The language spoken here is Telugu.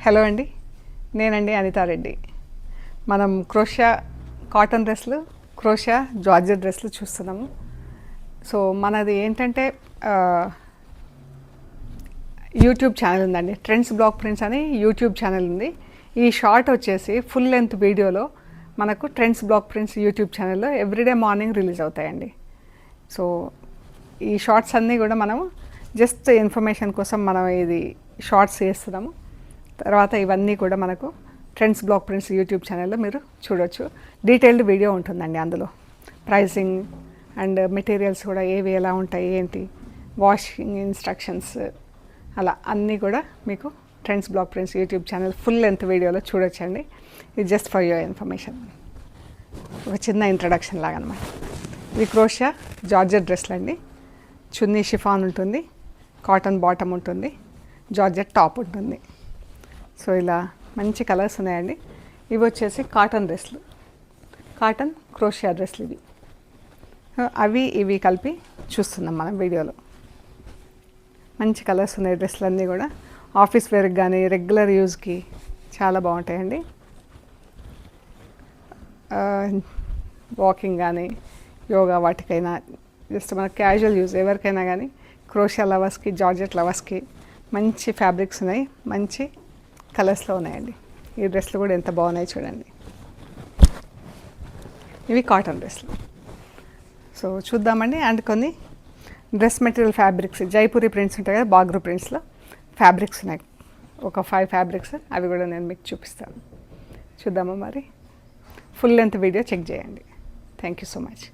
హలో అండి, నేనండి అనితారెడ్డి. మనం క్రోషియా కాటన్ డ్రెస్లు, క్రోషియా జార్జెట్ డ్రెస్లు చూస్తున్నాము. సో మనది ఏంటంటే యూట్యూబ్ ఛానల్ ఉందండి, ట్రెండ్స్ బ్లాక్ ప్రింట్స్ అని యూట్యూబ్ ఛానల్ ఉంది. ఈ షార్ట్ వచ్చేసి ఫుల్ లెంత్ వీడియోలో మనకు ట్రెండ్స్ బ్లాక్ ప్రింట్స్ యూట్యూబ్ ఛానల్లో ఎవ్రీడే మార్నింగ్ రిలీజ్ అవుతాయండి. సో ఈ షార్ట్స్ అన్నీ కూడా మనము జస్ట్ ఇన్ఫర్మేషన్ కోసం మనం ఇది షార్ట్స్ చేస్తున్నాము. తర్వాత ఇవన్నీ కూడా మనకు ట్రెండ్స్ బ్లాక్ ప్రింట్స్ యూట్యూబ్ ఛానల్లో మీరు చూడొచ్చు. డీటెయిల్డ్ వీడియో ఉంటుందండి అందులో. ప్రైసింగ్ అండ్ మెటీరియల్స్ కూడా ఏవి ఎలా ఉంటాయి, ఏంటి, వాషింగ్ ఇన్స్ట్రక్షన్స్, అలా అన్నీ కూడా మీకు trends block prints YouTube channel full length వీడియోలో చూడొచ్చండి. ఇది జస్ట్ ఫర్ యువర్ ఇన్ఫర్మేషన్, ఒక చిన్న ఇంట్రడక్షన్ లాగా అనమాట. ఇది క్రోషియా జార్జెట్ డ్రెస్లు అండి. చున్నీ షిఫాన్ ఉంటుంది, కాటన్ బాటమ్ ఉంటుంది, జార్జెట్ టాప్ ఉంటుంది. సో ఇలా మంచి కలర్స్ ఉన్నాయండి. ఇవి వచ్చేసి కాటన్ డ్రెస్లు, కాటన్ క్రోషియా డ్రెస్లు ఇవి. అవి ఇవి కలిపి చూస్తున్నాం మనం వీడియోలో. మంచి కలర్స్ ఉన్నాయి డ్రెస్లు అన్నీ కూడా. ఆఫీస్ వేర్కి కానీ రెగ్యులర్ యూజ్కి చాలా బాగుంటాయండి. వాకింగ్ కానీ యోగా వాటికైనా, జస్ట్ మన క్యాజువల్ యూజ్ ఎవరికైనా కానీ, క్రోషియా లవర్స్కి, జార్జెట్ లవర్స్కి మంచి ఫ్యాబ్రిక్స్ ఉన్నాయి, మంచి కలర్స్లో ఉన్నాయండి. ఈ డ్రెస్లు కూడా ఎంత బాగున్నాయి చూడండి. ఇవి కాటన్ డ్రెస్లు. సో చూద్దామండి. అండ్ కొన్ని dress material fabrics, Jaipuri prints ఉంటాయి కదా, బాగ్రూ ప్రింట్స్లో ఫ్యాబ్రిక్స్ ఉన్నాయి. ఒక 5 ఫ్యాబ్రిక్స్, అవి కూడా నేను మీకు చూపిస్తాను. చూద్దామా మరి. ఫుల్ లెంత్ వీడియో చెక్ చేయండి. Thank you so much.